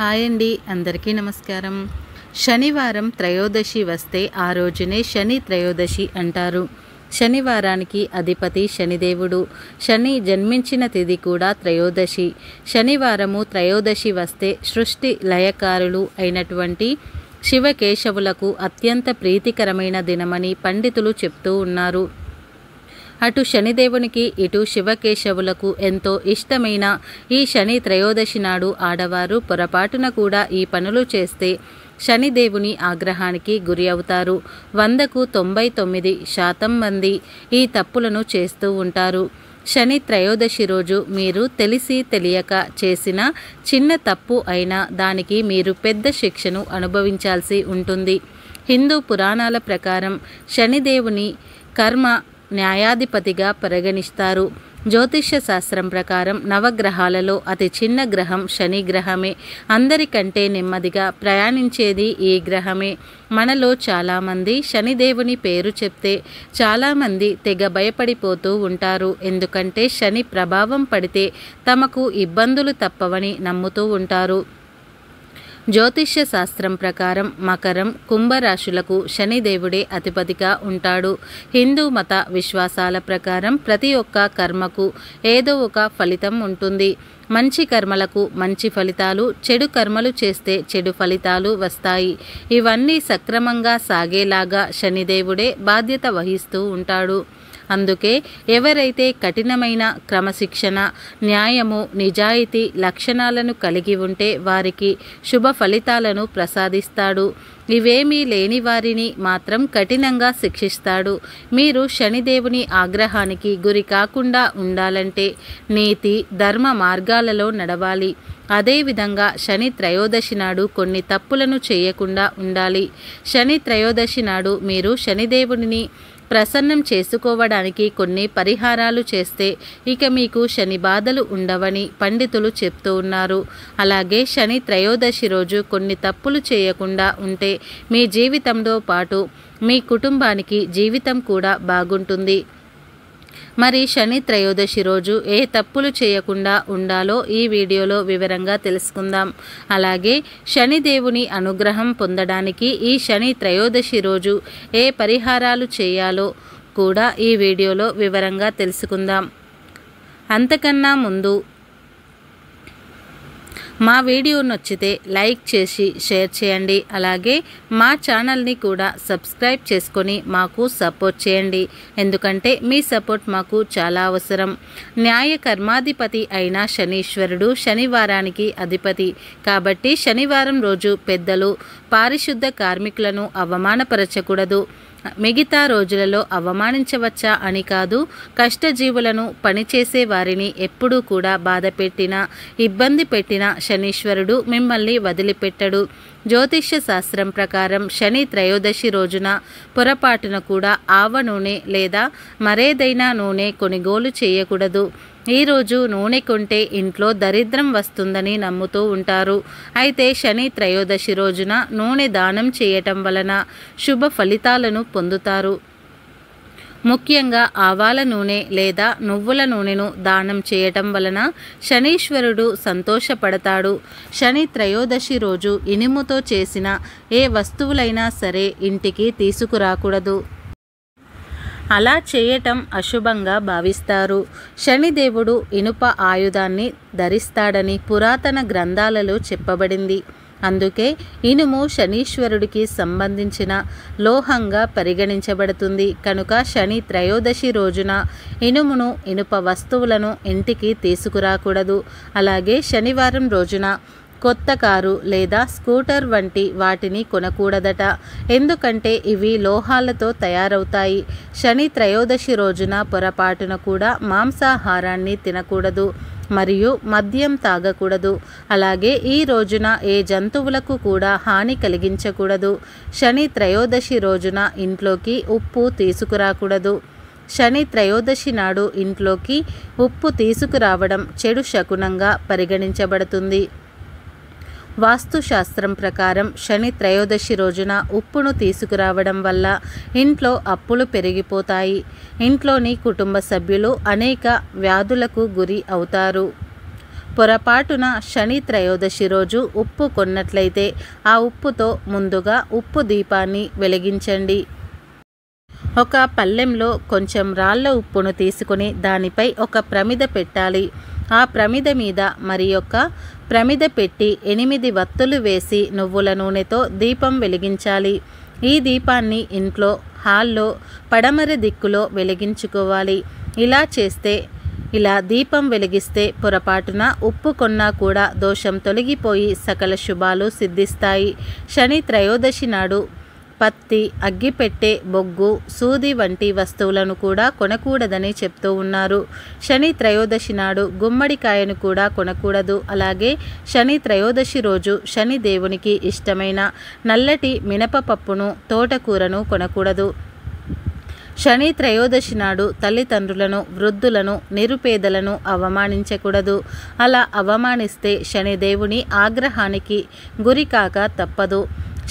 Hi అండి, అందరికీ నమస్కారం. శనివారం త్రయోదశి వస్తే ఆ రోజునే శని త్రయోదశి అంటారు. శనివారానికి అధిపతి శనిదేవుడు. శని జన్మించిన తిథి కూడా త్రయోదశి. శనివారము త్రయోదశి వస్తే సృష్టి లయకారులు అయినటువంటి శివకేశవులకు అత్యంత ప్రీతికరమైన దినమని పండితులు చెప్తూ ఉన్నారు. అటు శనిదేవునికి ఇటు శివకేశవులకు ఎంతో ఇష్టమైన ఈ శని త్రయోదశి నాడు ఆడవారు పొరపాటున కూడా ఈ పనులు చేస్తే శనిదేవుని ఆగ్రహానికి గురి అవుతారు. 100కు 99% మంది ఈ తప్పులను చేస్తూ ఉంటారు. శని త్రయోదశి రోజు మీరు తెలిసి తెలియక చేసిన చిన్న తప్పు అయినా దానికి మీరు పెద్ద శిక్షను అనుభవించాల్సి ఉంటుంది. హిందూ పురాణాల ప్రకారం శనిదేవుని కర్మ న్యాయాధిపతిగా పరిగణిస్తారు. జ్యోతిష్య శాస్త్రం ప్రకారం నవగ్రహాలలో అతి చిన్న గ్రహం శని గ్రహమే. అందరికంటే నెమ్మదిగా ప్రయాణించేది ఈ గ్రహమే. మనలో చాలామంది శనిదేవుని పేరు చెప్తే చాలామంది తెగ భయపడిపోతూ ఉంటారు. ఎందుకంటే శని ప్రభావం పడితే తమకు ఇబ్బందులు తప్పవని నమ్ముతూ ఉంటారు. జ్యోతిష్య శాస్త్రం ప్రకారం మకరం, కుంభరాశులకు శనిదేవుడే అధిపతిగా ఉంటాడు. హిందూ మత విశ్వాసాల ప్రకారం ప్రతి ఒక్క కర్మకు ఏదో ఒక ఫలితం ఉంటుంది. మంచి కర్మలకు మంచి ఫలితాలు, చెడు కర్మలు చేస్తే చెడు ఫలితాలు వస్తాయి. ఇవన్నీ సక్రమంగా సాగేలాగా శనిదేవుడే బాధ్యత వహిస్తూ ఉంటాడు. అందుకే ఎవరైతే కఠినమైన క్రమశిక్షణ, న్యాయము, నిజాయితీ లక్షణాలను కలిగి ఉంటే వారికి శుభ ఫలితాలను ప్రసాదిస్తాడు. ఇవేమీ లేని వారిని మాత్రం కఠినంగా శిక్షిస్తాడు. మీరు శనిదేవుని ఆగ్రహానికి గురి కాకుండా ఉండాలంటే నీతి, ధర్మ మార్గాలలో నడవాలి. అదేవిధంగా శని త్రయోదశి నాడు కొన్ని తప్పులను చేయకుండా ఉండాలి. శని త్రయోదశి నాడు మీరు శనిదేవుడిని ప్రసన్నం చేసుకోవడానికి కొన్ని పరిహారాలు చేస్తే ఇక మీకు శని బాధలు ఉండవని పండితులు చెప్తూ ఉన్నారు. అలాగే శని త్రయోదశి రోజు కొన్ని తప్పులు చేయకుండా ఉంటే మీ జీవితంతో పాటు మీ కుటుంబానికి జీవితం కూడా బాగుంటుంది. మరి శని త్రయోదశి రోజు ఏ తప్పులు చేయకుండా ఉండాలో ఈ వీడియోలో వివరంగా తెలుసుకుందాం. అలాగే శనిదేవుని అనుగ్రహం పొందడానికి ఈ శని త్రయోదశి రోజు ఏ పరిహారాలు చేయాలో కూడా ఈ వీడియోలో వివరంగా తెలుసుకుందాం. అంతకన్నా ముందు మా వీడియో నచ్చితే లైక్ చేసి షేర్ చేయండి. అలాగే మా ఛానల్ని కూడా సబ్స్క్రైబ్ చేసుకొని మాకు సపోర్ట్ చేయండి. ఎందుకంటే మీ సపోర్ట్ మాకు చాలా అవసరం. న్యాయ కర్మాధిపతి అయిన శనీశ్వరుడు శనివారానికి అధిపతి. కాబట్టి శనివారం రోజు పెద్దలు, పారిశుద్ధ కార్మికులను అవమానపరచకూడదు. మిగతా రోజులలో అవమానించవచ్చా అని కాదు, కష్టజీవులను పనిచేసే వారిని ఎప్పుడూ కూడా బాధ పెట్టినా, ఇబ్బంది పెట్టినా శనీశ్వరుడు మిమ్మల్ని వదిలిపెట్టడు. జ్యోతిష్య శాస్త్రం ప్రకారం శని త్రయోదశి రోజున పొరపాటున కూడా ఆవ నూనె లేదా మరేదైనా నూనె కొనుగోలు చేయకూడదు. ఈరోజు నూనె కొంటే ఇంట్లో దరిద్రం వస్తుందని నమ్ముతూ ఉంటారు. అయితే శని త్రయోదశి రోజున నూనె దానం చేయటం వలన శుభ ఫలితాలను పొందుతారు. ముఖ్యంగా ఆవాల నూనె లేదా నువ్వుల నూనెను దానం చేయటం వలన శనీశ్వరుడు సంతోషపడతాడు. శని త్రయోదశి రోజు ఇనుముతో చేసిన ఏ వస్తువులైనా సరే ఇంటికి తీసుకురాకూడదు. అలా చేయటం అశుభంగా భావిస్తారు. శనిదేవుడు ఇనుప ఆయుధాన్ని ధరిస్తాడని పురాతన గ్రంథాలలో చెప్పబడింది. అందుకే ఇనుము శనీశ్వరుడికి సంబంధించిన లోహంగా పరిగణించబడుతుంది. కనుక శని త్రయోదశి రోజున ఇనుమును, ఇనుప వస్తువులను ఇంటికి తీసుకురాకూడదు. అలాగే శనివారం రోజున కొత్త కారు లేదా స్కూటర్ వంటి వాటిని కొనకూడదట. ఎందుకంటే ఇవి లోహాలతో తయారవుతాయి. శని త్రయోదశి రోజున పొరపాటున కూడా మాంసాహారాన్ని తినకూడదు మరియు మద్యం తాగకూడదు. అలాగే ఈ రోజున ఏ జంతువులకు కూడా హాని కలిగించకూడదు. శని త్రయోదశి రోజున ఇంట్లోకి ఉప్పు తీసుకురాకూడదు. శని త్రయోదశి నాడు ఇంట్లోకి ఉప్పు తీసుకురావడం చెడు శకునంగా పరిగణించబడుతుంది. వాస్తుశాస్త్రం ప్రకారం శని త్రయోదశి రోజున ఉప్పును తీసుకురావడం వల్ల ఇంట్లో అప్పులు పెరిగిపోతాయి. ఇంట్లోని కుటుంబ సభ్యులు అనేక వ్యాధులకు గురి అవుతారు. పొరపాటున శని త్రయోదశి రోజు ఉప్పు కొన్నట్లయితే ఆ ఉప్పుతో ముందుగా ఉప్పు దీపాన్ని వెలిగించండి. ఒక పళ్ళెంలో కొంచెం రాళ్ళ ఉప్పును తీసుకుని దానిపై ఒక ప్రమిద పెట్టాలి. ఆ ప్రమిద మీద మరి యొక్క ప్రమిద పెట్టి 8 వత్తులు వేసి నువ్వుల నూనెతో దీపం వెలిగించాలి. ఈ దీపాన్ని ఇంట్లో హాల్లో పడమర దిక్కులో వెలిగించుకోవాలి. ఇలా దీపం వెలిగిస్తే పొరపాటున ఉప్పు కొన్నా కూడా దోషం తొలగిపోయి సకల శుభాలు సిద్ధిస్తాయి. శని త్రయోదశి నాడు పత్తి, అగ్గిపెట్టె, బొగ్గు, సూది వంటి వస్తువులను కూడా కొనకూడదని చెప్తూ ఉన్నారు. శని త్రయోదశి నాడు గుమ్మడికాయను కూడా కొనకూడదు. అలాగే శని త్రయోదశి రోజు శని దేవునికి ఇష్టమైన నల్లటి మినపపప్పును, తోటకూరను కొనకూడదు. శని త్రయోదశి నాడు తల్లిదండ్రులను, వృద్ధులను, నిరుపేదలను అవమానించకూడదు. అలా అవమానిస్తే శనిదేవుని ఆగ్రహానికి గురికాక తప్పదు.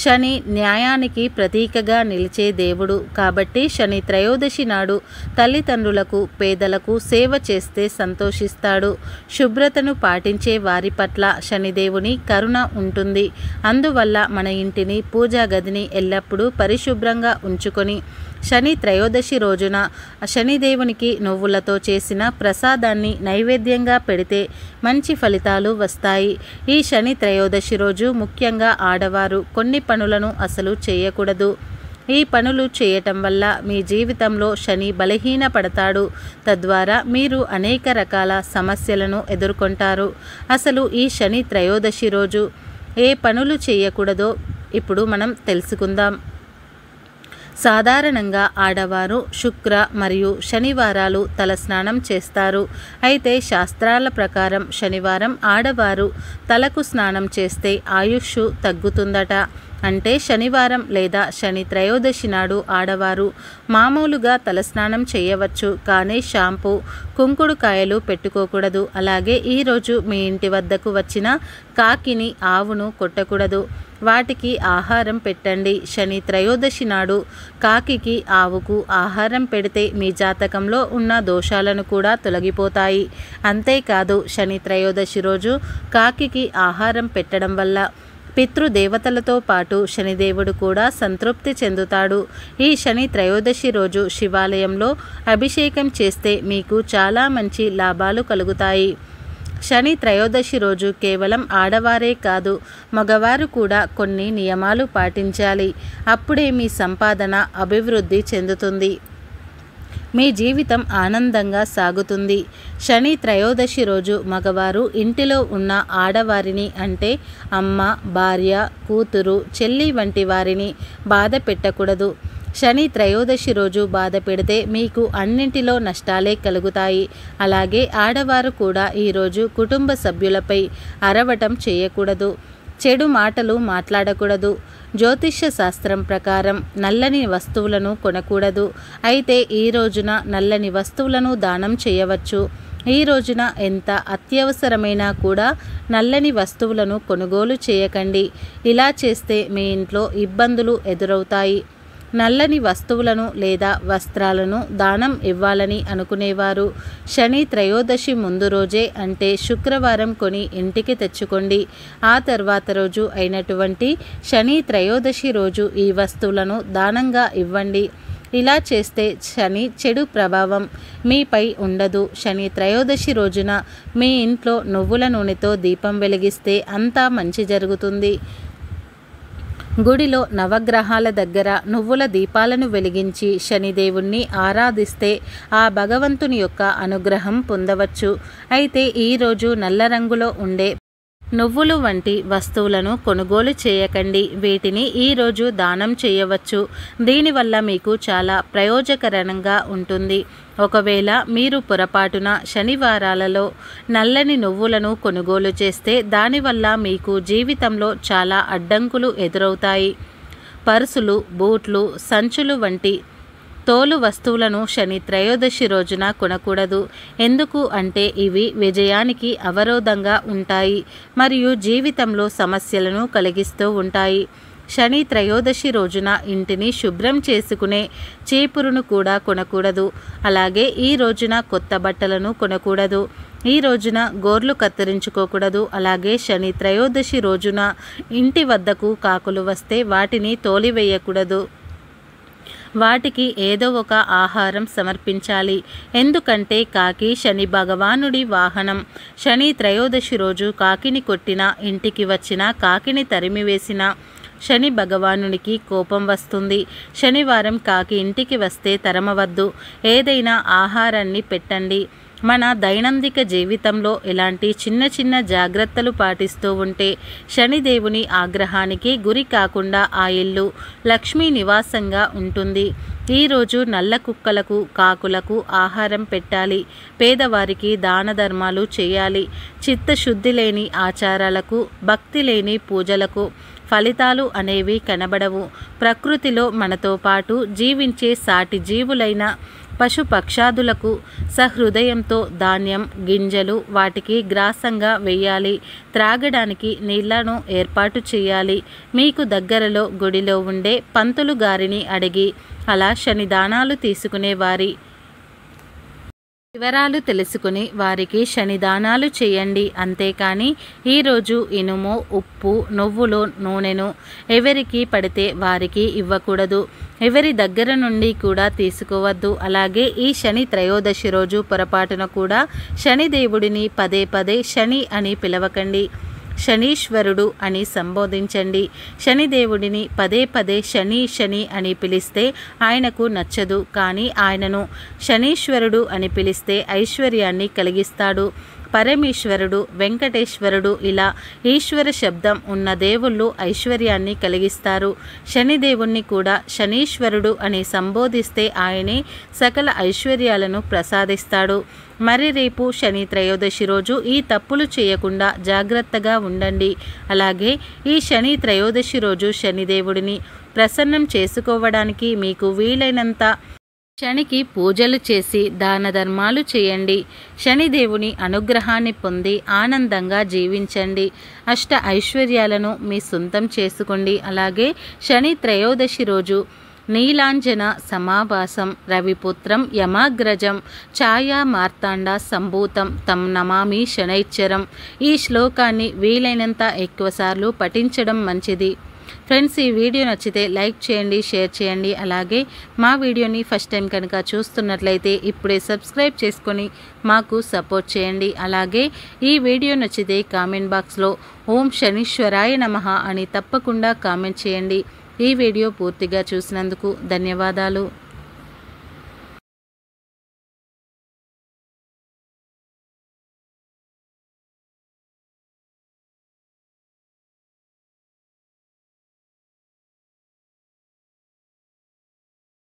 శని న్యాయానికి ప్రతీకగా నిలిచే దేవుడు కాబట్టి శని త్రయోదశి నాడు తల్లిదండ్రులకు, పేదలకు సేవ చేస్తే సంతోషిస్తాడు. శుభ్రతను పాటించే వారి పట్ల శనిదేవుని కరుణ ఉంటుంది. అందువల్ల మన ఇంటిని, పూజా గదిని ఎల్లప్పుడూ పరిశుభ్రంగా ఉంచుకొని శని త్రయోదశి రోజున శనిదేవునికి నువ్వులతో చేసిన ప్రసాదాన్ని నైవేద్యంగా పెడితే మంచి ఫలితాలు వస్తాయి. ఈ శని త్రయోదశి రోజు ముఖ్యంగా ఆడవారు కొన్ని పనులను అసలు చేయకూడదు. ఈ పనులు చేయటం వల్ల మీ జీవితంలో శని బలహీనపడతాడు. తద్వారా మీరు అనేక రకాల సమస్యలను ఎదుర్కొంటారు. అసలు ఈ శని త్రయోదశి రోజు ఏ పనులు చేయకూడదో ఇప్పుడు మనం తెలుసుకుందాం. సాధారణంగా ఆడవారు శుక్ర మరియు శనివారాలు తలస్నానం చేస్తారు. అయితే శాస్త్రాల ప్రకారం శనివారం ఆడవారు తలకు స్నానం చేస్తే ఆయుష్ తగ్గుతుందట. అంటే శనివారం లేదా శని త్రయోదశి నాడు ఆడవారు మామూలుగా తలస్నానం చేయవచ్చు, కానీ షాంపూ, కుంకుడుకాయలు పెట్టుకోకూడదు. అలాగే ఈరోజు మీ ఇంటి వద్దకు వచ్చిన కాకిని, ఆవును కొట్టకూడదు. వాటికి ఆహారం పెట్టండి. శని త్రయోదశి నాడు కాకికి, ఆవుకు ఆహారం పెడితే మీ జాతకంలో ఉన్న దోషాలను కూడా తొలగిపోతాయి. అంతేకాదు శని త్రయోదశి రోజు కాకికి ఆహారం పెట్టడం వల్ల పితృదేవతలతో పాటు శనిదేవుడు కూడా సంతృప్తి చెందుతాడు. ఈ శని త్రయోదశి రోజు శివాలయంలో అభిషేకం చేస్తే మీకు చాలా మంచి లాభాలు కలుగుతాయి. శని త్రయోదశి రోజు కేవలం ఆడవారే కాదు, మగవారు కూడా కొన్ని నియమాలు పాటించాలి. అప్పుడే మీ సంపాదన అభివృద్ధి చెందుతుంది, మీ జీవితం ఆనందంగా సాగుతుంది. శని త్రయోదశి రోజు మగవారు ఇంటిలో ఉన్న ఆడవారిని అంటే అమ్మ, భార్య, కూతురు, చెల్లి వంటి వారిని బాధ పెట్టకూడదు. శని త్రయోదశి రోజు బాధ పెడితే మీకు అన్నింటిలో నష్టాలే కలుగుతాయి. అలాగే ఆడవారు కూడా ఈరోజు కుటుంబ సభ్యులపై అరవటం చేయకూడదు, చెడు మాటలు మాట్లాడకూడదు. జ్యోతిష్య శాస్త్రం ప్రకారం నల్లని వస్తువులను కొనకూడదు. అయితే ఈ రోజున నల్లని వస్తువులను దానం చేయవచ్చు. ఈ రోజున ఎంత అత్యవసరమైనా కూడా నల్లని వస్తువులను కొనుగోలు చేయకండి. ఇలా చేస్తే మీ ఇంట్లో ఇబ్బందులు ఎదురవుతాయి. నల్లని వస్తువులను లేదా వస్త్రాలను దానం ఇవ్వాలని అనుకునేవారు శని త్రయోదశి ముందు రోజే అంటే శుక్రవారం కొని ఇంటికి తెచ్చుకోండి. ఆ తర్వాత రోజు అయినటువంటి శని త్రయోదశి రోజు ఈ వస్తువులను దానంగా ఇవ్వండి. ఇలా చేస్తే శని చెడు ప్రభావం మీపై ఉండదు. శని త్రయోదశి రోజున మీ ఇంట్లో నువ్వుల నూనెతో దీపం వెలిగిస్తే అంతా మంచి జరుగుతుంది. గుడిలో నవగ్రహాల దగ్గర నువ్వుల దీపాలను వెలిగించి శనిదేవుణ్ణి ఆరాధిస్తే ఆ భగవంతుని యొక్క అనుగ్రహం పొందవచ్చు. అయితే ఈరోజు నల్ల రంగులో ఉండే నువ్వులు వంటి వస్తువులను కొనుగోలు చేయకండి. వీటిని ఈరోజు దానం చేయవచ్చు. దీనివల్ల మీకు చాలా ప్రయోజకరంగా ఉంటుంది. ఒకవేళ మీరు పొరపాటున శనివారాలలో నల్లని నువ్వులను కొనుగోలు చేస్తే దానివల్ల మీకు జీవితంలో చాలా అడ్డంకులు ఎదురవుతాయి. పర్సులు, బూట్లు, సంచులు వంటి తోలు వస్తువులను శని త్రయోదశి రోజున కొనకూడదు. ఎందుకు అంటే ఇవి విజయానికి అవరోధంగా ఉంటాయి మరియు జీవితంలో సమస్యలను కలిగిస్తూ ఉంటాయి. శని త్రయోదశి రోజున ఇంటిని శుభ్రం చేసుకునే చీపురును కూడా కొనకూడదు. అలాగే ఈ రోజున కొత్త బట్టలను కొనకూడదు. ఈ రోజున గోర్లు కత్తిరించుకోకూడదు. అలాగే శని త్రయోదశి రోజున ఇంటి వద్దకు కాకులు వస్తే వాటిని తోలివేయకూడదు. వాటికి ఏదో ఒక ఆహారం సమర్పించాలి. ఎందుకంటే కాకి శని భగవానుడి వాహనం. శని త్రయోదశి రోజు కాకిని కొట్టిన, ఇంటికి వచ్చిన కాకిని తరిమివేసిన శని భగవానునికి కోపం వస్తుంది. శనివారం కాకి ఇంటికి వస్తే తరమవద్దు. ఏదైనా ఆహారాన్ని పెట్టండి. మన దైనందిక జీవితంలో ఇలాంటి చిన్న చిన్న జాగ్రత్తలు పాటిస్తూ ఉంటే శనిదేవుని ఆగ్రహానికి గురి కాకుండా ఆ ఇల్లు లక్ష్మీ నివాసంగా ఉంటుంది. ఈరోజు నల్ల కుక్కలకు, కాకులకు ఆహారం పెట్టాలి. పేదవారికి దాన ధర్మాలు చేయాలి. చిత్తశుద్ధి లేని ఆచారాలకు, భక్తి లేని పూజలకు ఫలితాలు అనేవి కనబడవు. ప్రకృతిలో మనతో పాటు జీవించే సాటి జీవులైన పశుపక్షాదులకు సహృదయంతో ధాన్యం, గింజలు వాటికి గ్రాసంగా వేయాలి. త్రాగడానికి నీళ్లను ఏర్పాటు చేయాలి. మీకు దగ్గరలో గుడిలో ఉండే పంతులు గారిని అడిగి అలా శనిదానాలు తీసుకునే వారి వివరాలు తెలుసుకుని వారికి శనిదానాలు చేయండి. అంతేకాని ఈరోజు ఇనుము, ఉప్పు, నువ్వులు, నూనెను ఎవరికి పడితే వారికి ఇవ్వకూడదు. ఎవరి దగ్గర నుండి కూడా తీసుకోవద్దు. అలాగే ఈ శని త్రయోదశి రోజు పొరపాటున కూడా శనిదేవుడిని పదే పదే శని అని పిలవకండి. శనీశ్వరుడు అని సంబోధించండి. శనిదేవుడిని పదే పదే శని శని అని పిలిస్తే ఆయనకు నచ్చదు. కానీ ఆయనను శనీశ్వరుడు అని పిలిస్తే ఐశ్వర్యాన్ని కలిగిస్తాడు. పరమేశ్వరుడు, వెంకటేశ్వరుడు ఇలా ఈశ్వర శబ్దం ఉన్న దేవుళ్ళు ఐశ్వర్యాన్ని కలిగిస్తారు. శనిదేవుణ్ణి కూడా శనీశ్వరుడు అని సంబోధిస్తే ఆయనే సకల ఐశ్వర్యాలను ప్రసాదిస్తాడు. మరి రేపు శని త్రయోదశి రోజు ఈ తప్పులు చేయకుండా జాగ్రత్తగా ఉండండి. అలాగే ఈ శని త్రయోదశి రోజు శనిదేవుడిని ప్రసన్నం చేసుకోవడానికి మీకు వీలైనంత శనికి పూజలు చేసి దాన ధర్మాలు చేయండి. శనిదేవుని అనుగ్రహాన్ని పొంది ఆనందంగా జీవించండి. అష్ట ఐశ్వర్యాలను మీ సొంతం చేసుకోండి. అలాగే శని త్రయోదశి రోజు నీలాంజన సమాభాసం రవిపుత్రం యమాగ్రజం ఛాయా మార్తాండ సంభూతం తం నమామి శనైశ్చరం. ఈ శ్లోకాన్ని వీలైనంత ఎక్కువసార్లు పఠించడం మంచిది. ఫ్రెండ్స్, ఈ వీడియో నచ్చితే లైక్ చేయండి, షేర్ చేయండి. అలాగే మా వీడియోని ఫస్ట్ టైం కనుక చూస్తున్నట్లయితే ఇప్పుడే సబ్స్క్రైబ్ చేసుకొని మాకు సపోర్ట్ చేయండి. అలాగే ఈ వీడియో నచ్చితే కామెంట్ బాక్స్లో ఓం శనీశ్వరాయ నమః అని తప్పకుండా కామెంట్ చేయండి. ఈ వీడియో పూర్తిగా చూసినందుకు ధన్యవాదాలు.